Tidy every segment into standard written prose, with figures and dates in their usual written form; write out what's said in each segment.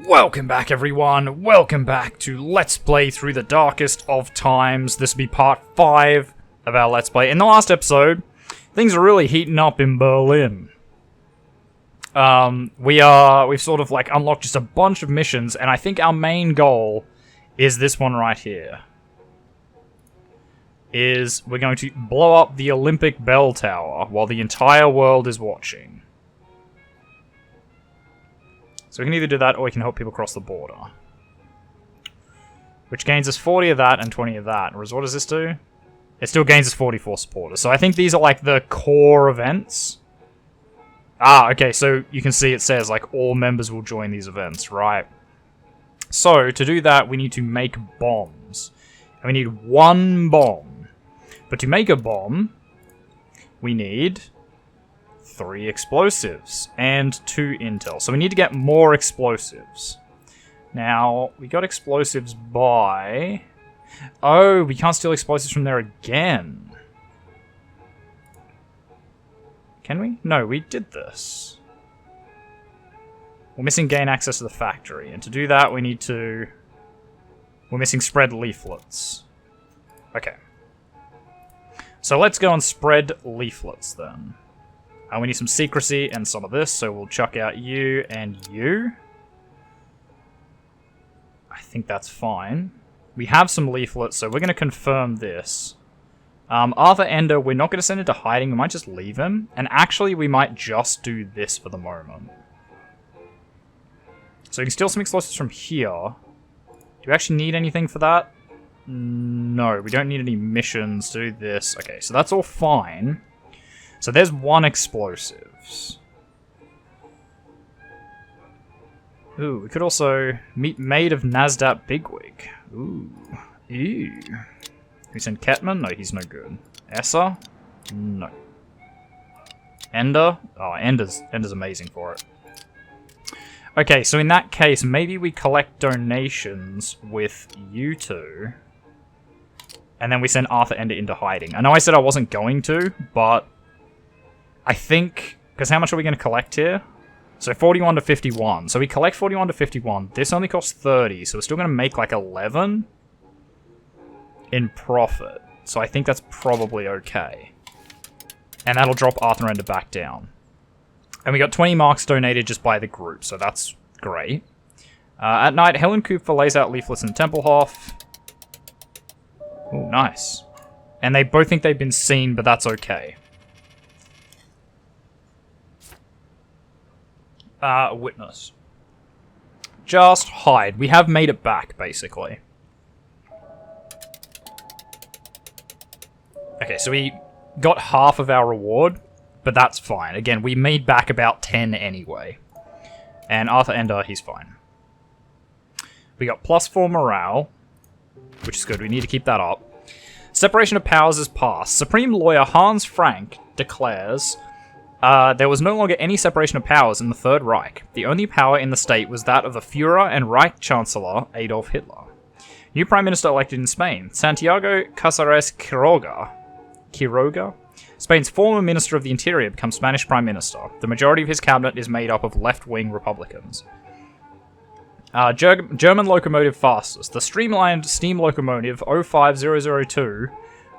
Welcome back, everyone. Welcome back to Let's Play Through the Darkest of Times. This will be part 5 of our Let's Play. In the last episode, things are really heating up in Berlin. We've sort of like unlocked just a bunch of missions, and I think our main goal is this one right here. We're going to blow up the Olympic Bell Tower while the entire world is watching. So we can either do that, or we can help people cross the border. Which gains us 40 of that and 20 of that. Whereas what does this do? It still gains us 44 supporters. So I think these are like the core events. Ah, okay, so you can see it says like all members will join these events, right? So to do that, we need to make bombs. And we need one bomb. But to make a bomb, we need 3 explosives and 2 intel. So we need to get more explosives. Now, we got explosives by... Oh, we can't steal explosives from there again. Can we? No, we did this. We're missing gain access to the factory. And to do that, we need to... We're missing spread leaflets. Okay. So let's go and spread leaflets then. We need some secrecy and some of this, so we'll chuck out you and you. I think that's fine. We have some leaflets, so we're going to confirm this. Arthur Ender, we're not going to send into hiding, we might just leave him. And actually, we might just do this for the moment. So you can steal some explosives from here. Do you actually need anything for that? No, we don't need any missions to do this. Okay, so that's all fine. So there's 1 explosives. Ooh, we could also meet Maid of Nasdaq Bigwig. Ooh. Ew. We send Ketman? No, he's no good. Essa? No. Ender? Oh, Ender's amazing for it. Okay, so in that case, maybe we collect donations with you two. And then we send Arthur Ender into hiding. I know I said I wasn't going to, but... I think, because how much are we going to collect here? So 41 to 51. So we collect 41 to 51. This only costs 30, so we're still going to make like 11 in profit. So I think that's probably okay. And that'll drop Arthur Ender back down. And we got 20 marks donated just by the group, so that's great. At night, Helen Kupfer lays out leaflets in Tempelhof. Oh, nice. And they both think they've been seen, but that's okay. Witness. Just hide. We have made it back, basically. Okay, so we got half of our reward, but that's fine. Again, we made back about 10 anyway. And Arthur Ender, he's fine. We got +4 morale, which is good. We need to keep that up. Separation of powers is passed. Supreme Lawyer Hans Frank declares... there was no longer any separation of powers in the Third Reich. The only power in the state was that of the Führer and Reich Chancellor Adolf Hitler. New Prime Minister elected in Spain, Santiago Casares Quiroga, Spain's former Minister of the Interior, becomes Spanish Prime Minister. The majority of his cabinet is made up of left-wing Republicans. German locomotive fastest. The streamlined steam locomotive 05002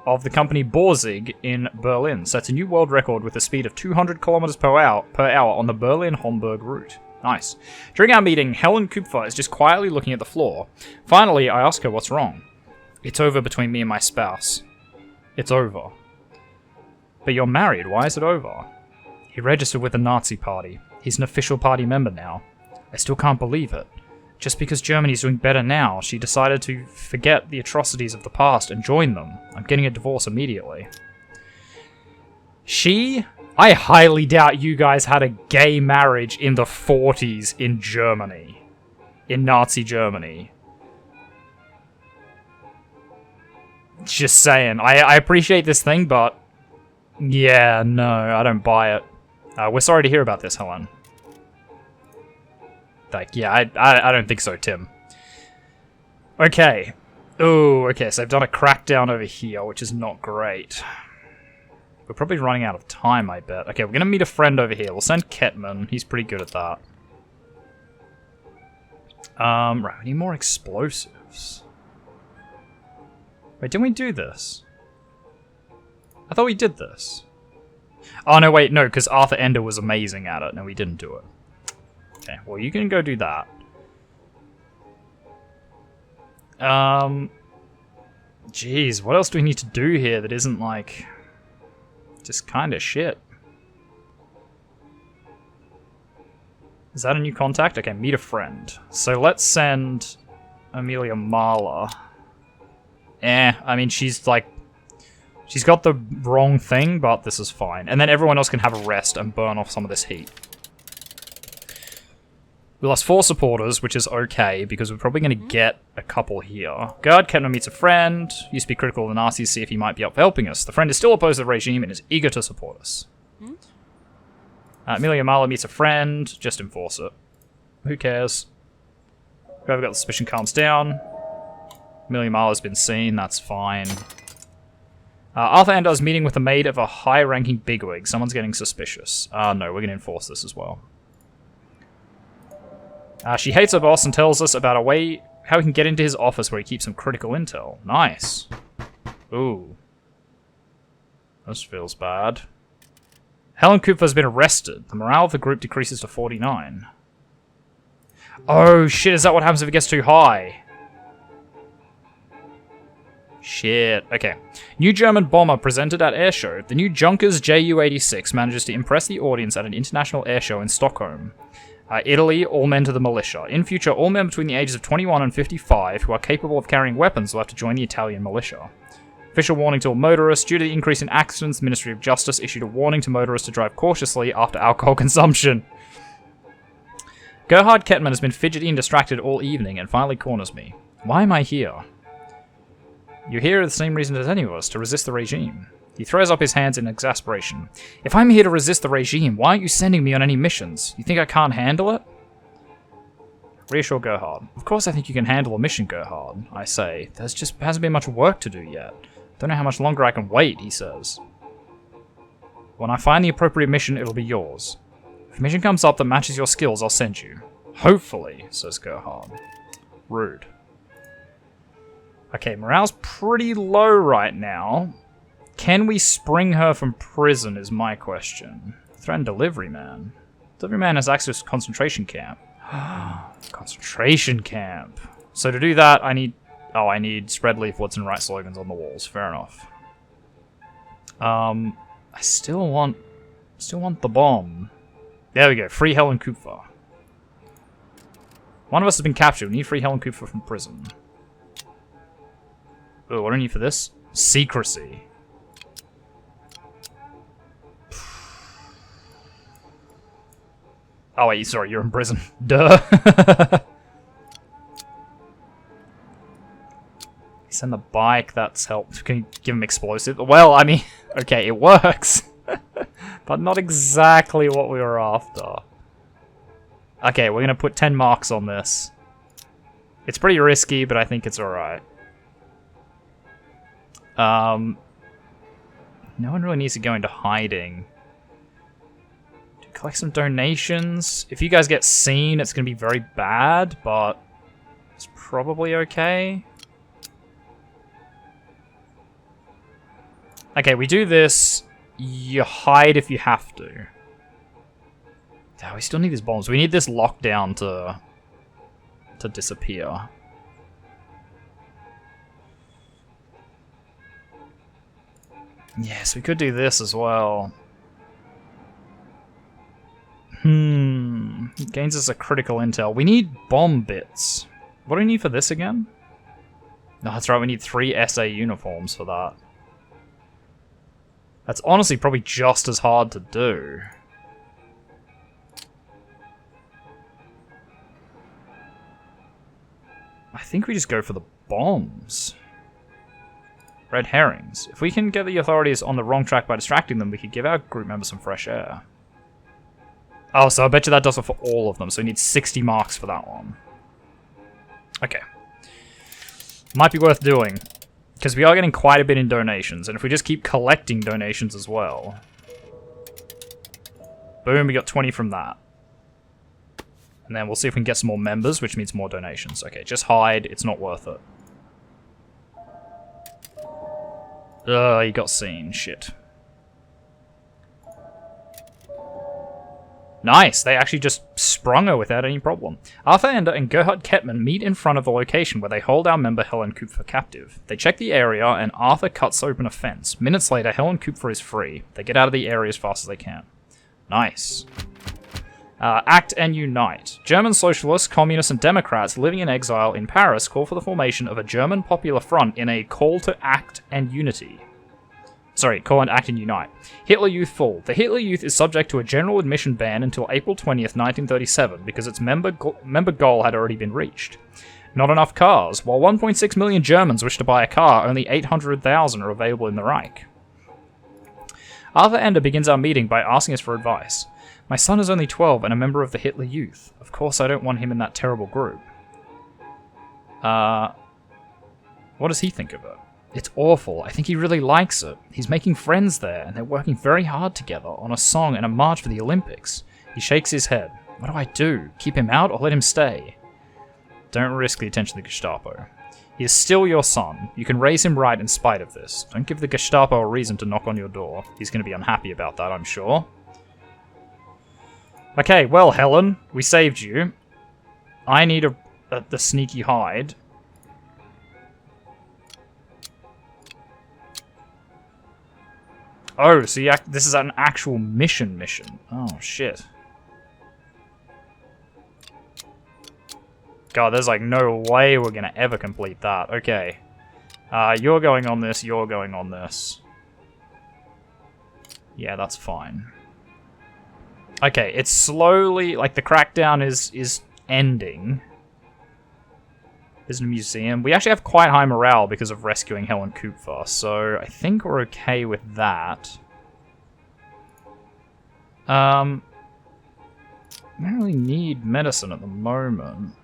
of the company Borzig in Berlin sets a new world record with a speed of 200 kilometers per hour on the Berlin-Homburg route. Nice. During our meeting, Helen Kupfer is just quietly looking at the floor. Finally, I ask her what's wrong. It's over between me and my spouse. It's over. But you're married, why is it over? He registered with the Nazi party. He's an official party member now. I still can't believe it. Just because Germany's doing better now, she decided to forget the atrocities of the past and join them. I'm getting a divorce immediately. I highly doubt you guys had a gay marriage in the 40s in Germany. In Nazi Germany. Just saying. I appreciate this thing, but... Yeah, no, I don't buy it. We're sorry to hear about this, Helen. Like, yeah, I don't think so, Tim. Okay. Oh, okay, so I've done a crackdown over here, which is not great. We're probably running out of time, I bet. Okay, we're gonna meet a friend over here. We'll send Ketman. He's pretty good at that. Right, we need more explosives. Wait, didn't we do this? I thought we did this. Oh, no, wait, no, because Arthur Ender was amazing at it. No, we didn't do it. Okay, well, you can go do that. Jeez, what else do we need to do here that isn't, like, just kind of shit? Is that a new contact? Okay, meet a friend. So let's send Amelia Marla. I mean, she's like... She's got the wrong thing, but this is fine. And then everyone else can have a rest and burn off some of this heat. We lost 4 supporters, which is okay, because we're probably going to get a couple here. Guard Ketman meets a friend. Used to be critical of the Nazis, see if he might be up for helping us. The friend is still opposed to the regime and is eager to support us. Amelia Marla meets a friend. Just enforce it. Who cares? Whoever got the suspicion calms down. Amelia Marla's been seen. That's fine. Arthur Ender's meeting with the maid of a high-ranking bigwig. Someone's getting suspicious. No, we're going to enforce this as well. She hates her boss and tells us about a way how we can get into his office where he keeps some critical intel. Nice. Ooh. This feels bad. Helen Cooper has been arrested. The morale of the group decreases to 49. Oh shit, is that what happens if it gets too high? Shit. Okay. New German bomber presented at airshow. The new Junkers Ju-86 manages to impress the audience at an international airshow in Stockholm. Italy, all men to the militia. In future, all men between the ages of 21 and 55 who are capable of carrying weapons will have to join the Italian militia. Official warning to all motorists. Due to the increase in accidents, the Ministry of Justice issued a warning to motorists to drive cautiously after alcohol consumption. Gerhard Kettmann has been fidgety and distracted all evening and finally corners me. Why am I here? You're here for the same reason as any of us, to resist the regime. He throws up his hands in exasperation. If I'm here to resist the regime, why aren't you sending me on any missions? You think I can't handle it? Reassure Gerhard. Of course I think you can handle a mission, Gerhard, I say. There's just hasn't been much work to do yet. Don't know how much longer I can wait, he says. When I find the appropriate mission, it'll be yours. If a mission comes up that matches your skills, I'll send you. Hopefully, says Gerhard. Rude. Okay, morale's pretty low right now. Can we spring her from prison is my question. Threaten delivery man. Delivery man has access to concentration camp. Concentration camp. So to do that, I need... Oh, I need spread leaflets and write slogans on the walls. Fair enough. I still want the bomb. There we go. Free Helen Kupfer. One of us has been captured. We need free Helen Kupfer from prison. Oh, what do I need for this? Secrecy. Oh wait, sorry, you're in prison. Duh. Send the bike, that's helped. Can you give him explosive? Well, I mean, okay, it works. But not exactly what we were after. Okay, we're gonna put 10 marks on this. It's pretty risky, but I think it's alright. No one really needs to go into hiding. Collect some donations. If you guys get seen, it's going to be very bad, but it's probably okay. Okay, we do this. You hide if you have to. Oh, we still need these bombs. We need this lockdown to disappear. Yes, we could do this as well. Gains us a critical intel. We need bomb bits. What do we need for this again? No, that's right, we need 3 SA uniforms for that. That's honestly probably just as hard to do. I think we just go for the bombs. Red herrings. If we can get the authorities on the wrong track by distracting them, we could give our group members some fresh air. Oh, so I bet you that does it for all of them, so we need 60 marks for that one. Okay. Might be worth doing, because we are getting quite a bit in donations, and if we just keep collecting donations as well... Boom, we got 20 from that. And then we'll see if we can get some more members, which means more donations. Okay, just hide. It's not worth it. Ugh, you got seen. Shit. Nice, they actually just sprung her without any problem. Arthur Ender and Gerhard Kettmann meet in front of the location where they hold our member Helen Kupfer captive. They check the area and Arthur cuts open a fence. Minutes later, Helen Kupfer is free. They get out of the area as fast as they can. Nice. Act and unite. German socialists, communists, and Democrats living in exile in Paris call for the formation of a German Popular Front in a call to act and unity. Sorry, call and act and unite. Hitler Youth fall. The Hitler Youth is subject to a general admission ban until April 20th, 1937, because its member goal had already been reached. Not enough cars. While 1.6 million Germans wish to buy a car, only 800,000 are available in the Reich. Arthur Ender begins our meeting by asking us for advice. My son is only 12 and a member of the Hitler Youth. Of course I don't want him in that terrible group. What does he think of it? It's awful. I think he really likes it. He's making friends there, and they're working very hard together on a song and a march for the Olympics. He shakes his head. What do I do? Keep him out or let him stay? Don't risk the attention of the Gestapo. He is still your son. You can raise him right in spite of this. Don't give the Gestapo a reason to knock on your door. He's going to be unhappy about that, I'm sure. Okay, well, Helen, we saved you. I need the sneaky hide. Oh, so this is an actual mission. Oh, shit. God, there's like no way we're gonna ever complete that. Okay. You're going on this, you're going on this. Yeah, that's fine. Okay, it's slowly, like the crackdown is ending. There's a museum. We actually have quite high morale because of rescuing Helen Kupfer, so I think we're okay with that. We don't really need medicine at the moment.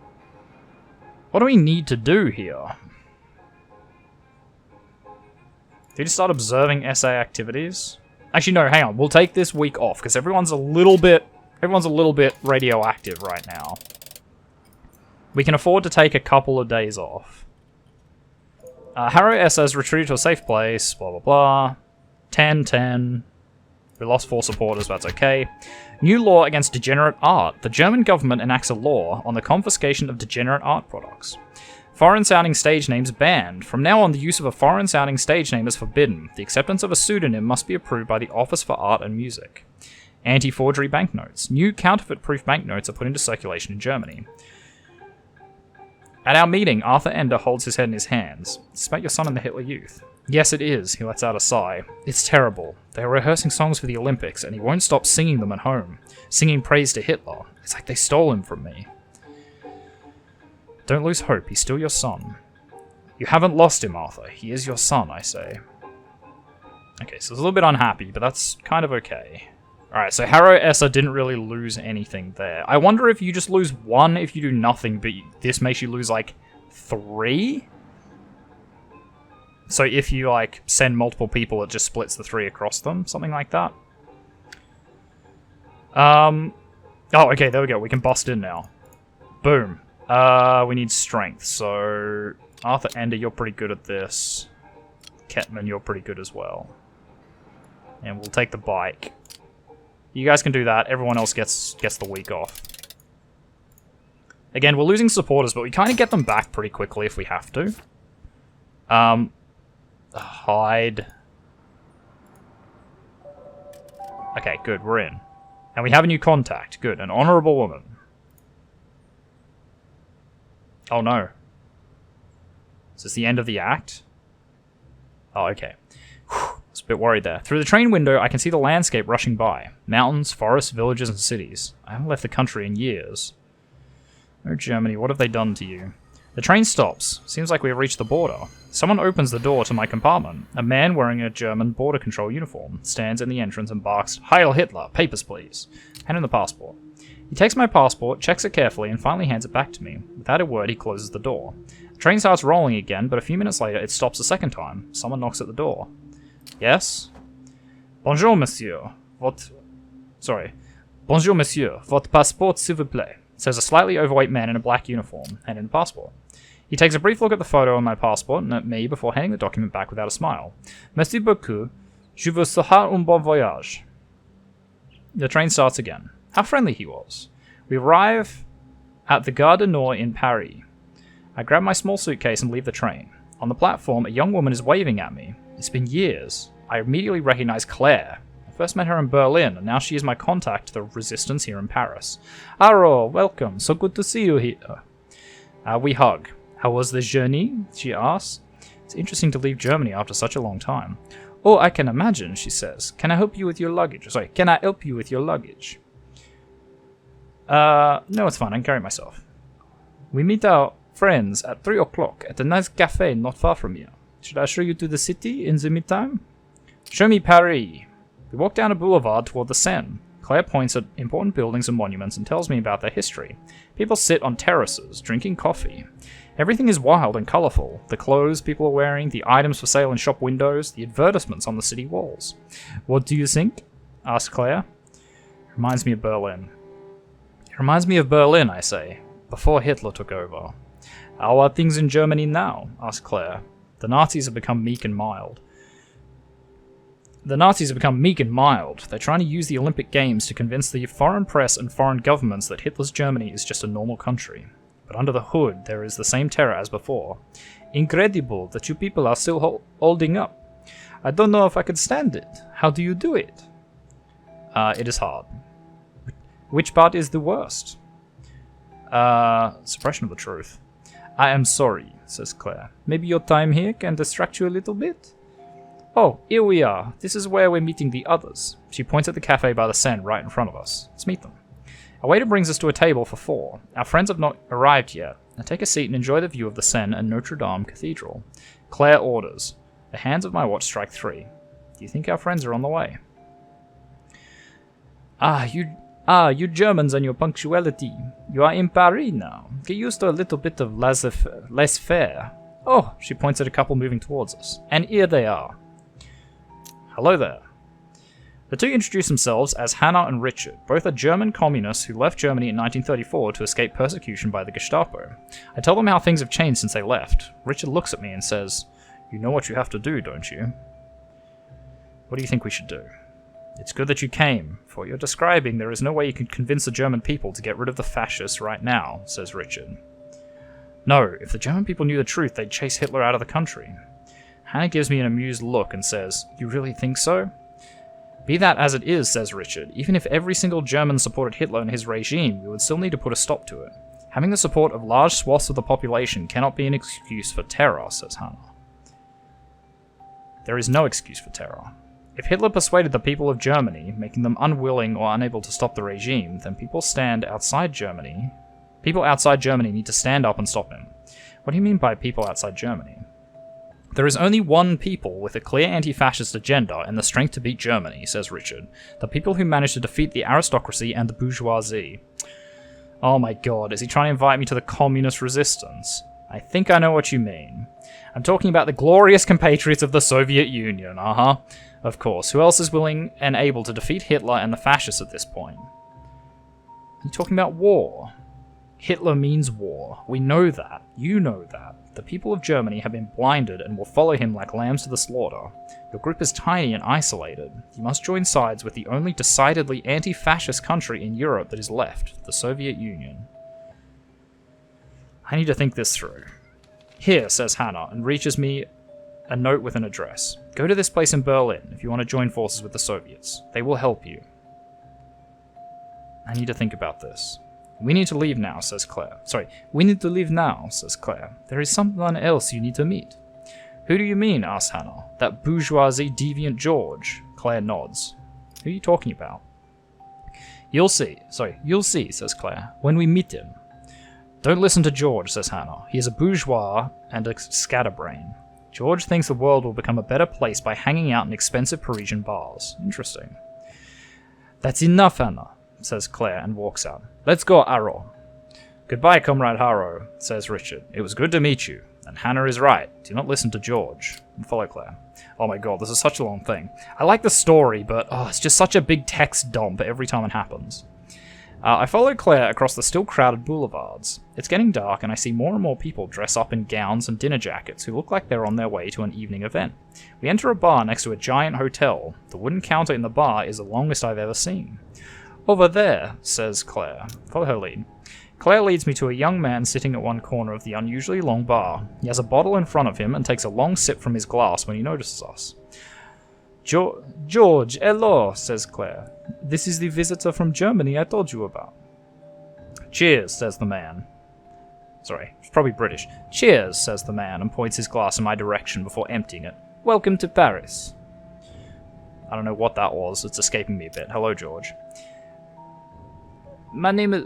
What do we need to do here? Did you start observing SA activities? Actually, no, hang on. We'll take this week off because everyone's a little bit radioactive right now. We can afford to take a couple of days off. Harrow SA's retreated to a safe place, blah blah blah. 10-10. We lost 4 supporters, but that's okay. New law against degenerate art. The German government enacts a law on the confiscation of degenerate art products. Foreign-sounding stage names banned. From now on, the use of a foreign-sounding stage name is forbidden. The acceptance of a pseudonym must be approved by the Office for Art and Music. Anti-forgery banknotes. New counterfeit-proof banknotes are put into circulation in Germany. At our meeting, Arthur Ender holds his head in his hands. It's about your son and the Hitler Youth. Yes, it is, he lets out a sigh. It's terrible. They are rehearsing songs for the Olympics, and he won't stop singing them at home. Singing praise to Hitler. It's like they stole him from me. Don't lose hope, he's still your son. You haven't lost him, Arthur. He is your son, I say. Okay, so he's a little bit unhappy, but that's kind of okay. Alright, so Harrow Essa didn't really lose anything there. I wonder if you just lose 1 if you do nothing, but this makes you lose, like, 3? So if you, like, send multiple people, it just splits the 3 across them? Something like that? Oh, okay, there we go. We can bust in now. Boom. We need strength, so... Arthur Ender, you're pretty good at this. Kettmann, you're pretty good as well. And we'll take the bike. You guys can do that. Everyone else gets the week off. Again, we're losing supporters, but we kind of get them back pretty quickly if we have to. Hide. Okay, good, we're in. And we have a new contact. Good, an honourable woman. Oh no. Is this the end of the act? Oh, okay. Whew, I was a bit worried there. Through the train window, I can see the landscape rushing by. Mountains, forests, villages, and cities. I haven't left the country in years. Oh, Germany, what have they done to you? The train stops. Seems like we have reached the border. Someone opens the door to my compartment. A man wearing a German border control uniform stands in the entrance and barks, "Heil Hitler! Papers, please!" Hand him the passport. He takes my passport, checks it carefully, and finally hands it back to me. Without a word, he closes the door. The train starts rolling again, but a few minutes later, it stops a second time. Someone knocks at the door. Yes? Bonjour, monsieur. Bonjour, monsieur. Votre passeport, s'il vous plaît. says a slightly overweight man in a black uniform, and in a passport. He takes a brief look at the photo on my passport and at me before handing the document back without a smile. Merci beaucoup. Je vous souhaite un bon voyage. The train starts again. How friendly he was. We arrive at the Gare du Nord in Paris. I grab my small suitcase and leave the train. On the platform, a young woman is waving at me. It's been years. I immediately recognize Claire. I first met her in Berlin, and now she is my contact to the resistance here in Paris. Aro, welcome. So good to see you here. We hug. How was the journey? She asks. It's interesting to leave Germany after such a long time. Oh, I can imagine, she says. Can I help you with your luggage? Sorry, can I help you with your luggage? No, it's fine. I can carry it myself. We meet our friends at 3 o'clock at a nice cafe not far from here. Should I show you to the city in the meantime? Show me Paris. We walk down a boulevard toward the Seine. Claire points at important buildings and monuments and tells me about their history. People sit on terraces, drinking coffee. Everything is wild and colourful. The clothes people are wearing, the items for sale in shop windows, the advertisements on the city walls. What do you think? Asks Claire. Reminds me of Berlin. It reminds me of Berlin, I say, before Hitler took over. How are things in Germany now? Asks Claire. The Nazis have become meek and mild. They're trying to use the Olympic Games to convince the foreign press and foreign governments that Hitler's Germany is just a normal country. But under the hood, there is the same terror as before. Incredible that you people are still holding up. I don't know if I could stand it. How do you do it? It is hard. Which part is the worst? Suppression of the truth. I am sorry, says Claire. Maybe your time here can distract you a little bit? Oh, here we are. This is where we're meeting the others. She points at the cafe by the Seine right in front of us. Let's meet them. A waiter brings us to a table for 4. Our friends have not arrived yet. I take a seat and enjoy the view of the Seine and Notre Dame Cathedral. Claire orders. The hands of my watch strike 3. Do you think our friends are on the way? You Germans and your punctuality. You are in Paris now. Get used to a little bit of laissez-faire. Oh, she points at a couple moving towards us. And here they are. Hello there. The two introduce themselves as Hannah and Richard. Both are German communists who left Germany in 1934 to escape persecution by the Gestapo. I tell them how things have changed since they left. Richard looks at me and says, "You know what you have to do, don't you?" What do you think we should do? It's good that you came. For what you're describing, there is no way you can convince the German people to get rid of the fascists right now, says Richard. No, if the German people knew the truth, they'd chase Hitler out of the country. Hannah gives me an amused look and says, "You really think so?" Be that as it is, says Richard, even if every single German supported Hitler and his regime, we would still need to put a stop to it. Having the support of large swaths of the population cannot be an excuse for terror, says Hannah. There is no excuse for terror. If Hitler persuaded the people of Germany, making them unwilling or unable to stop the regime, then people outside Germany need to stand up and stop him. What do you mean by people outside Germany? There is only one people with a clear anti-fascist agenda and the strength to beat Germany, says Richard. The people who managed to defeat the aristocracy and the bourgeoisie. Oh my god, is he trying to invite me to the communist resistance? I think I know what you mean. I'm talking about the glorious compatriots of the Soviet Union, Of course, who else is willing and able to defeat Hitler and the fascists at this point? You're talking about war. Hitler means war. We know that. You know that. The people of Germany have been blinded and will follow him like lambs to the slaughter. Your group is tiny and isolated. You must join sides with the only decidedly anti-fascist country in Europe that is left, the Soviet Union. I need to think this through. Here, says Hannah, and reaches me a note with an address. Go to this place in Berlin if you want to join forces with the Soviets. They will help you. I need to think about this. We need to leave now, says Claire. We need to leave now, says Claire. There is someone else you need to meet. Who do you mean, asks Hannah. That bourgeoisie deviant George. Claire nods. Who are you talking about? You'll see, says Claire, when we meet him. Don't listen to George, says Hannah. He is a bourgeois and a scatterbrain. George thinks the world will become a better place by hanging out in expensive Parisian bars. Interesting. That's enough, Hannah, says Claire and walks out. Let's go, Harrow. Goodbye, Comrade Harrow, says Richard. It was good to meet you. And Hannah is right. Do not listen to George. And follow Claire. Oh my god, this is such a long thing. I like the story, but it's just such a big text dump every time it happens. I follow Claire across the still crowded boulevards. It's getting dark and I see more and more people dress up in gowns and dinner jackets who look like they're on their way to an evening event. We enter a bar next to a giant hotel. The wooden counter in the bar is the longest I've ever seen. Over there, says Claire. Follow her lead. Claire leads me to a young man sitting at one corner of the unusually long bar. He has a bottle in front of him and takes a long sip from his glass when he notices us. George, hello, says Claire. This is the visitor from Germany I told you about. Cheers, says the man. Sorry, it's probably British. Cheers, says the man, and points his glass in my direction before emptying it. Welcome to Paris. I don't know what that was, it's escaping me a bit. Hello, George. My name is...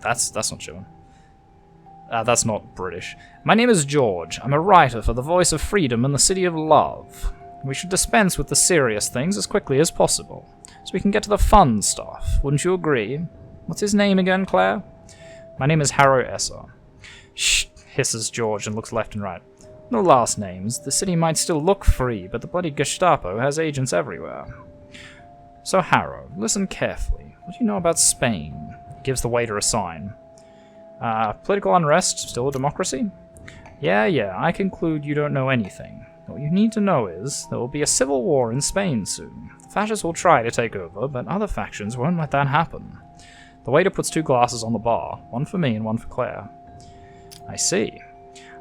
That's not German. That's not British. My name is George. I'm a writer for the Voice of Freedom in the City of Love. We should dispense with the serious things as quickly as possible, so we can get to the fun stuff. Wouldn't you agree? What's his name again, Claire? My name is Harrow Esser. Shh, hisses George and looks left and right. No last names. The city might still look free, but the bloody Gestapo has agents everywhere. So, Harrow, listen carefully. What do you know about Spain? He gives the waiter a sign. Political unrest, still a democracy? Yeah, I conclude you don't know anything. What you need to know is, there will be a civil war in Spain soon. The fascists will try to take over, but other factions won't let that happen. The waiter puts 2 glasses on the bar, one for me and one for Claire. I see.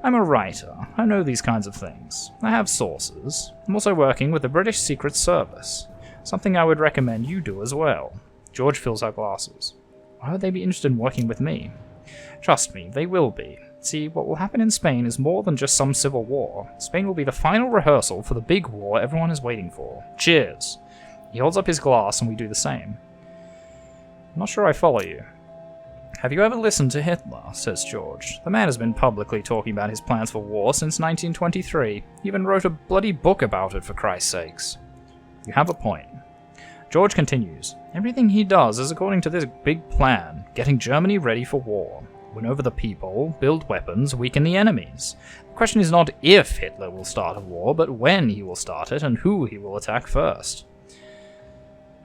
I'm a writer. I know these kinds of things. I have sources. I'm also working with the British Secret Service. Something I would recommend you do as well. George fills our glasses. Why would they be interested in working with me? Trust me, they will be. See, what will happen in Spain is more than just some civil war. Spain will be the final rehearsal for the big war everyone is waiting for. Cheers! He holds up his glass and we do the same. I'm not sure I follow you. Have you ever listened to Hitler? Says George. The man has been publicly talking about his plans for war since 1923. He even wrote a bloody book about it, for Christ's sakes. You have a point. George continues. Everything he does is according to this big plan, getting Germany ready for war. Win over the people, build weapons, weaken the enemies. The question is not if Hitler will start a war, but when he will start it and who he will attack first.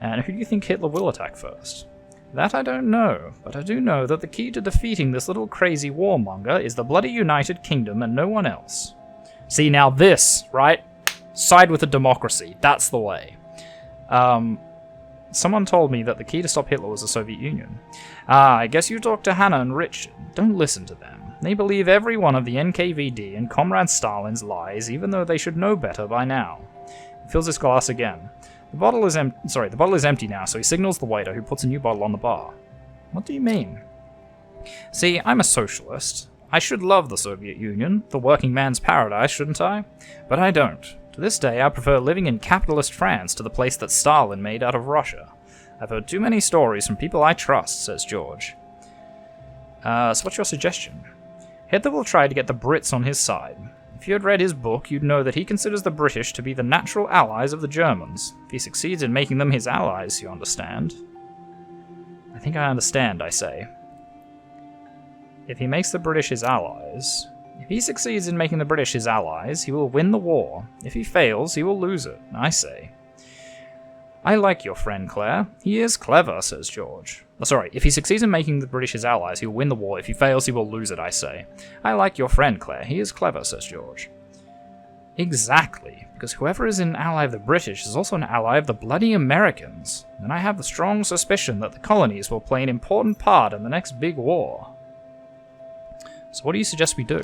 And who do you think Hitler will attack first? That I don't know, but I do know that the key to defeating this little crazy warmonger is the bloody United Kingdom and no one else. See, now this, right? Side with the democracy. That's the way. Someone told me that the key to stop Hitler was the Soviet Union. I guess you talked to Hannah and Richard. Don't listen to them. They believe every one of the NKVD and Comrade Stalin's lies, even though they should know better by now. He fills his glass again. The bottle is empty now, so he signals the waiter, who puts a new bottle on the bar. What do you mean? See, I'm a socialist. I should love the Soviet Union, the working man's paradise, shouldn't I? But I don't. To this day, I prefer living in capitalist France to the place that Stalin made out of Russia. I've heard too many stories from people I trust, says George. So what's your suggestion? Hitler will try to get the Brits on his side. If you had read his book, you'd know that he considers the British to be the natural allies of the Germans. If he succeeds in making them his allies, you understand. I think I understand, I say. If he makes the British his allies... If he succeeds in making the British his allies, he will win the war. If he fails, he will lose it, I say. I like your friend, Claire. He is clever, says George. If he succeeds in making the British his allies, he will win the war. If he fails, he will lose it, I say. I like your friend, Claire. He is clever, says George. Exactly, because whoever is an ally of the British is also an ally of the bloody Americans, and I have the strong suspicion that the colonies will play an important part in the next big war. So what do you suggest we do?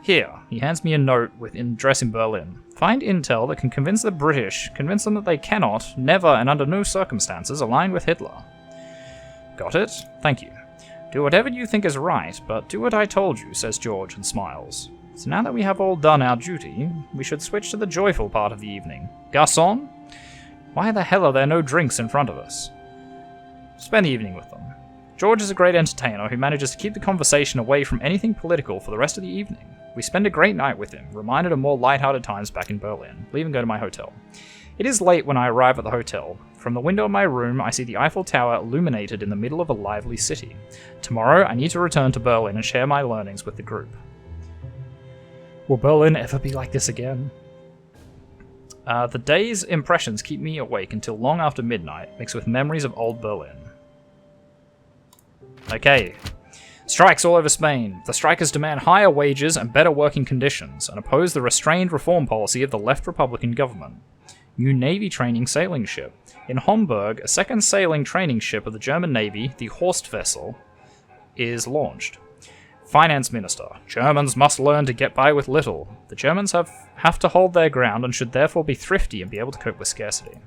Here, he hands me a note with an address in Berlin. Find intel that can convince the British, convince them that they cannot, never, and under no circumstances align with Hitler. Got it? Thank you. Do whatever you think is right, but do what I told you, says George and smiles. So now that we have all done our duty, we should switch to the joyful part of the evening. Garçon? Why the hell are there no drinks in front of us? Spend the evening with them. George is a great entertainer who manages to keep the conversation away from anything political for the rest of the evening. We spend a great night with him, reminded of more light-hearted times back in Berlin. Leave and go to my hotel. It is late when I arrive at the hotel. From the window of my room, I see the Eiffel Tower illuminated in the middle of a lively city. Tomorrow, I need to return to Berlin and share my learnings with the group. Will Berlin ever be like this again? The day's impressions keep me awake until long after midnight, mixed with memories of old Berlin. Okay. Strikes all over Spain. The strikers demand higher wages and better working conditions, and oppose the restrained reform policy of the left Republican government. New Navy training sailing ship. In Hamburg, a second sailing training ship of the German Navy, the Horst vessel, is launched. Finance Minister. Germans must learn to get by with little. The Germans have to hold their ground and should therefore be thrifty and be able to cope with scarcity.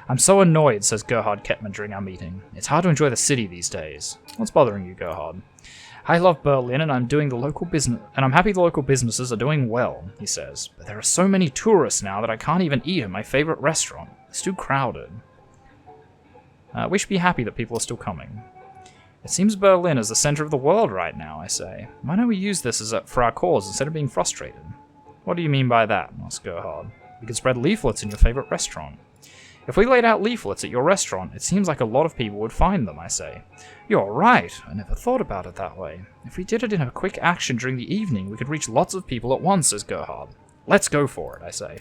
I'm so annoyed, says Gerhard Kettmann during our meeting. It's hard to enjoy the city these days. What's bothering you, Gerhard? I love Berlin and I'm happy the local businesses are doing well, he says. But there are so many tourists now that I can't even eat at my favorite restaurant. It's too crowded. We should be happy that people are still coming. It seems Berlin is the center of the world right now, I say. Why don't we use this for our cause instead of being frustrated? What do you mean by that? Asks Gerhard. We could spread leaflets in your favorite restaurant. If we laid out leaflets at your restaurant, it seems like a lot of people would find them, I say. You're right. I never thought about it that way. If we did it in a quick action during the evening, we could reach lots of people at once, says Gerhard. Let's go for it, I say.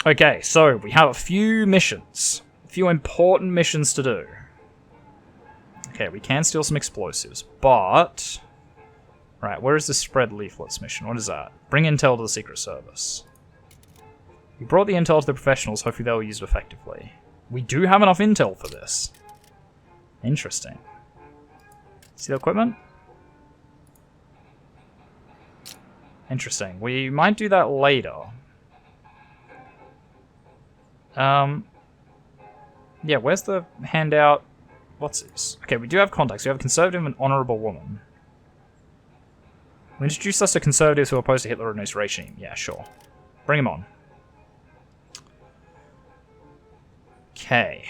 Okay, so we have a few missions. A few important missions to do. Okay, we can steal some explosives, but... Right, where is this spread leaflets mission? What is that? Bring intel to the Secret Service. We brought the intel to the professionals, hopefully they'll use it effectively. We do have enough intel for this. Interesting. Steal equipment? Interesting. We might do that later. Yeah, where's the handout? What's this? Okay, we do have contacts. We have a conservative and honourable woman. We introduced us to conservatives who are opposed to Hitler and his regime. Yeah, sure. Bring him on. Okay.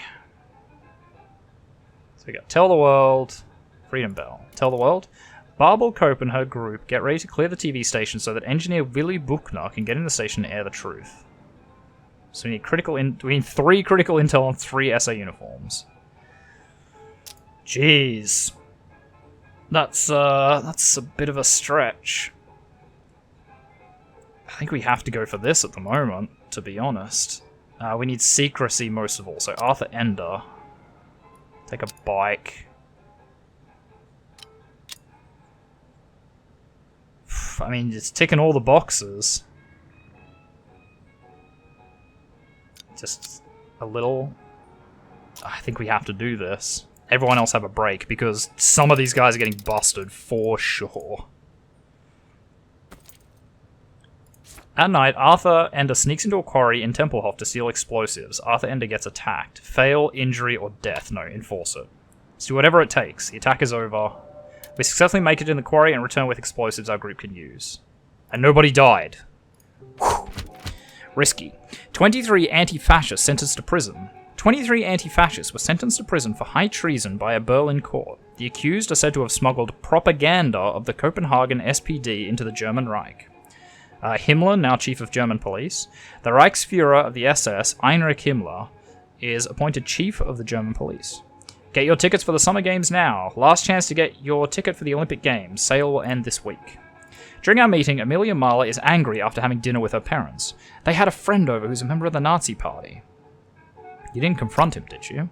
So we got Tell the World, Freedom Bell. Tell the World. Barbel Cope and her group get ready to clear the TV station so that engineer Willy Buchner can get in the station and air the truth. So we need 3 critical intel on 3 SA uniforms. Jeez. That's a bit of a stretch. I think we have to go for this at the moment, to be honest. We need secrecy most of all, so Arthur Ender. Take a bike. I mean, it's ticking all the boxes. Just a little... I think we have to do this. Everyone else have a break, because some of these guys are getting busted for sure. At night, Arthur Ender sneaks into a quarry in Tempelhof to steal explosives. Arthur Ender gets attacked. Fail, injury, or death. No, enforce it. Let's do whatever it takes. The attack is over. We successfully make it in the quarry and return with explosives our group can use. And nobody died. Whew. Risky. 23 anti-fascists sentenced to prison. 23 anti-fascists were sentenced to prison for high treason by a Berlin court. The accused are said to have smuggled propaganda of the Copenhagen SPD into the German Reich. Himmler, now chief of German police. The Reichsführer of the SS, Heinrich Himmler, is appointed chief of the German police. Get your tickets for the Summer Games now. Last chance to get your ticket for the Olympic Games. Sale will end this week. During our meeting, Amelia Mahler is angry after having dinner with her parents. They had a friend over who's a member of the Nazi party. You didn't confront him, did you?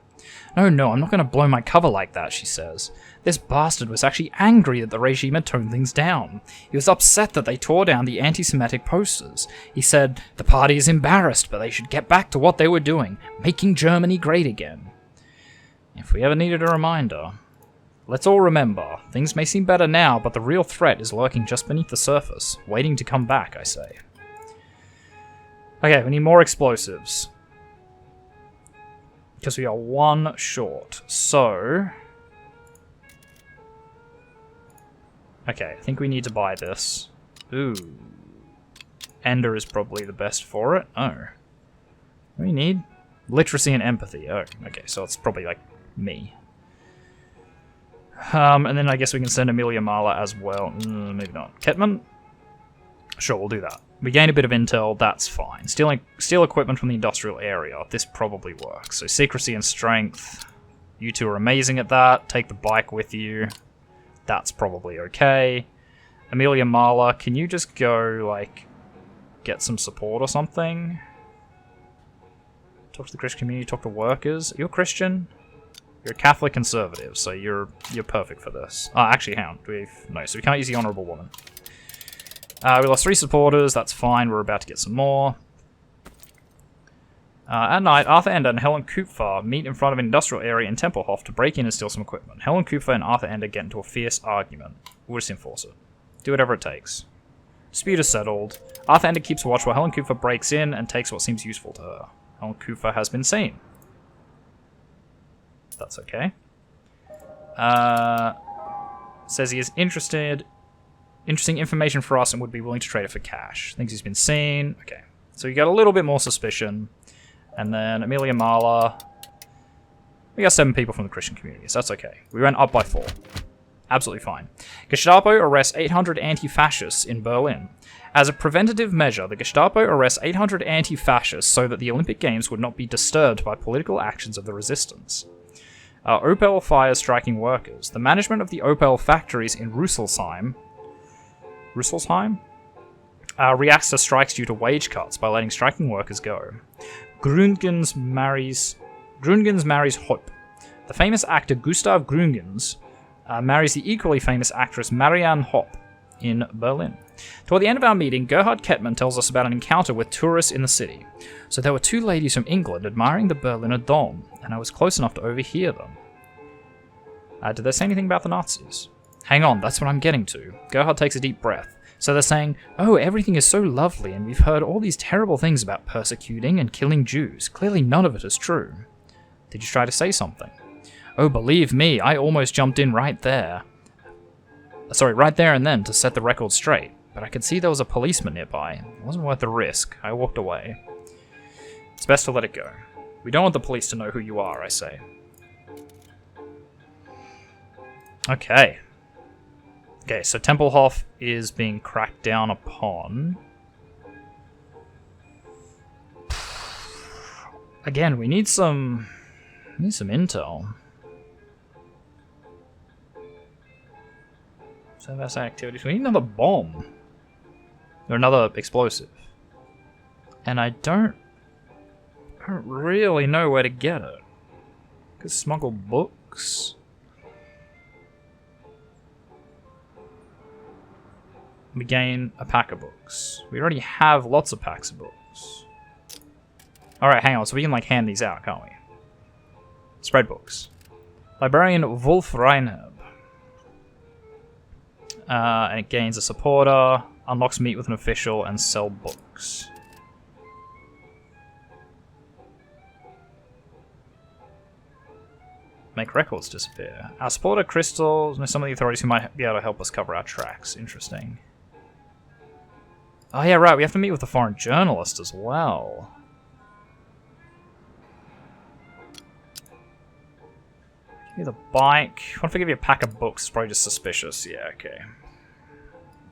No, I'm not going to blow my cover like that, she says. This bastard was actually angry that the regime had toned things down. He was upset that they tore down the anti-Semitic posters. He said, the party is embarrassed, but they should get back to what they were doing, making Germany great again. If we ever needed a reminder. Let's all remember, things may seem better now, but the real threat is lurking just beneath the surface, waiting to come back, I say. Okay, we need more explosives. Because we are 1 short. So... Okay, I think we need to buy this. Ooh. Ender is probably the best for it. Oh. We need literacy and empathy. Oh, okay, so it's probably like me. And then I guess we can send Amelia Mahler as well. Maybe not. Kettmann? Sure, we'll do that. We gain a bit of intel, that's fine. Steal equipment from the industrial area. This probably works. So secrecy and strength. You two are amazing at that. Take the bike with you. That's probably okay. Amelia Mahler, can you just go, like, get some support or something? Talk to the Christian community, talk to workers. Are you a Christian? You're a Catholic conservative, so you're perfect for this. Oh, actually, hang on. No, so we can't use the honourable woman. We lost 3 supporters. That's fine. We're about to get some more. At night, Arthur Ender and Helen Kupfer meet in front of an industrial area in Tempelhof to break in and steal some equipment. Helen Kupfer and Arthur Ender get into a fierce argument. We'll just enforce it. Do whatever it takes. Dispute is settled. Arthur Ender keeps watch while Helen Kupfer breaks in and takes what seems useful to her. Helen Kupfer has been seen. That's okay. Says he is interesting information for us and would be willing to trade it for cash. Thinks he's been seen. Okay. So you got a little bit more suspicion. And then Amelia Mahler. We got 7 people from the Christian community, so that's okay. We went up by 4. Absolutely fine. Gestapo arrests 800 anti-fascists in Berlin. As a preventative measure, the Gestapo arrests 800 anti-fascists so that the Olympic Games would not be disturbed by political actions of the resistance. Opel fires striking workers. The management of the Opel factories in Rüsselsheim reacts to strikes due to wage cuts by letting striking workers go. Gründgens marries Hope. The famous actor Gustav Gründgens marries the equally famous actress Marianne Hopp in Berlin. Toward the end of our meeting, Gerhard Kettmann tells us about an encounter with tourists in the city. So there were 2 ladies from England admiring the Berliner Dom, and I was close enough to overhear them. Did they say anything about the Nazis? Hang on, that's what I'm getting to. Gerhard takes a deep breath. So they're saying, oh, everything is so lovely, and we've heard all these terrible things about persecuting and killing Jews. Clearly none of it is true. Did you try to say something? Oh, believe me, I almost jumped in right there. Right there and then to set the record straight. But I could see there was a policeman nearby. It wasn't worth the risk. I walked away. It's best to let it go. We don't want the police to know who you are, I say. Okay. Okay, so Tempelhof is being cracked down upon. Again, we need some intel. So that's activities. We need another bomb. Or another explosive. And I don't really know where to get it. Could smuggle books. We gain a pack of books. We already have lots of packs of books. Alright, hang on. So we can, hand these out, can't we? Spread books. Librarian Wolf Reinherb. And it gains a supporter. Unlocks meet with an official and sell books. Make records disappear. Our supporter crystals know some of the authorities who might be able to help us cover our tracks. Interesting. Oh yeah, right, we have to meet with a foreign journalist as well. Give you the bike. What if I give you a pack of books? It's probably just suspicious. Yeah, okay.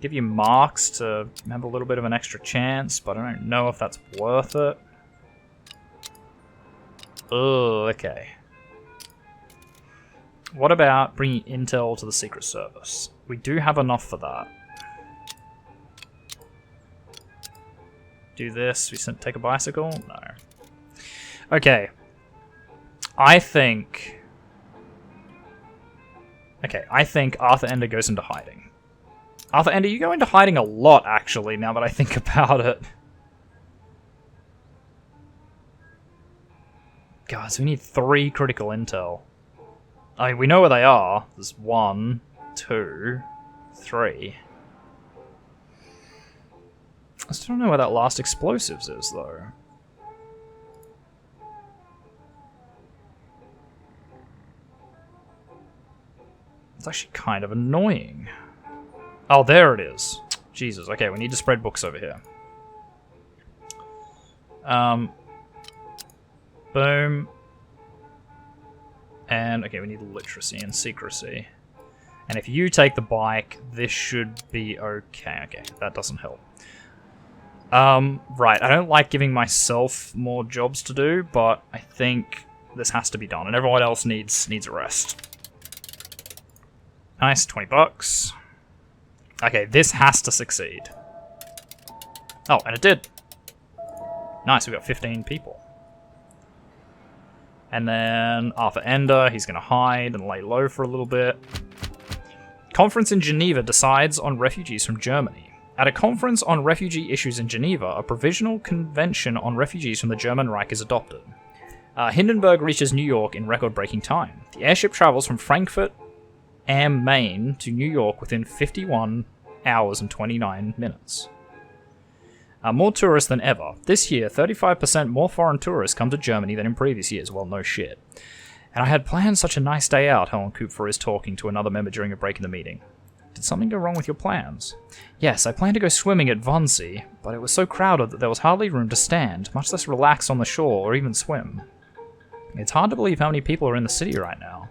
Give you marks to have a little bit of an extra chance, but I don't know if that's worth it. Oh, okay. What about bringing intel to the Secret Service? We do have enough for that. Do this. We take a bicycle? No. Okay. I think Arthur Ender goes into hiding. Arthur Ender, you go into hiding a lot, actually, now that I think about it. God, so we need 3 critical intel. I mean, we know where they are. There's 1, 2, 3. I still don't know where that last explosives is, though. It's actually kind of annoying. Oh, there it is. Jesus, okay, we need to spread books over here. Boom. And, okay, we need literacy and secrecy. And if you take the bike, this should be okay. Okay, that doesn't help. Right, I don't like giving myself more jobs to do, but I think this has to be done, and everyone else needs a rest. Nice, 20 bucks. Okay, this has to succeed. Oh, and it did. Nice, we got 15 people. And then Arthur Ender, he's going to hide and lay low for a little bit. Conference in Geneva decides on refugees from Germany. At a conference on refugee issues in Geneva, a provisional convention on refugees from the German Reich is adopted. Hindenburg reaches New York in record-breaking time. The airship travels from Frankfurt am Maine to New York within 51 hours and 29 minutes. More tourists than ever. This year, 35% more foreign tourists come to Germany than in previous years. Well, no shit. And I had planned such a nice day out, Helen Kupfer is talking to another member during a break in the meeting. Did something go wrong with your plans? Yes, I planned to go swimming at Wannsee, but it was so crowded that there was hardly room to stand, much less relax on the shore or even swim. It's hard to believe how many people are in the city right now.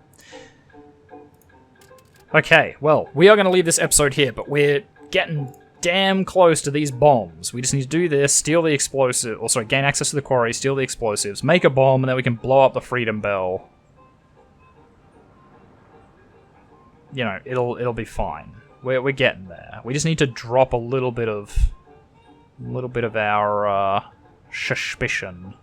Okay, well, we are going to leave this episode here, but we're getting damn close to these bombs. We just need to do this, steal the explosive, or sorry, gain access to the quarry, steal the explosives, make a bomb, and then we can blow up the Freedom Bell. You know, it'll be fine. We're getting there. We just need to drop a little bit of our suspicion.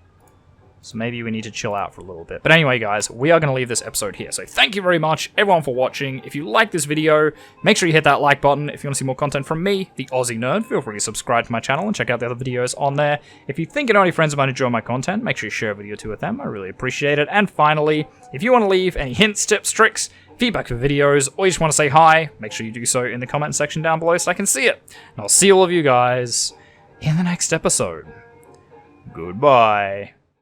So maybe we need to chill out for a little bit. But anyway, guys, we are going to leave this episode here. So thank you very much, everyone, for watching. If you like this video, make sure you hit that like button. If you want to see more content from me, the Aussie Nerd, feel free to subscribe to my channel and check out the other videos on there. If you think any friends might enjoy my content, make sure you share a video or two with them. I really appreciate it. And finally, if you want to leave any hints, tips, tricks, feedback for videos, or you just want to say hi, make sure you do so in the comment section down below so I can see it. And I'll see all of you guys in the next episode. Goodbye.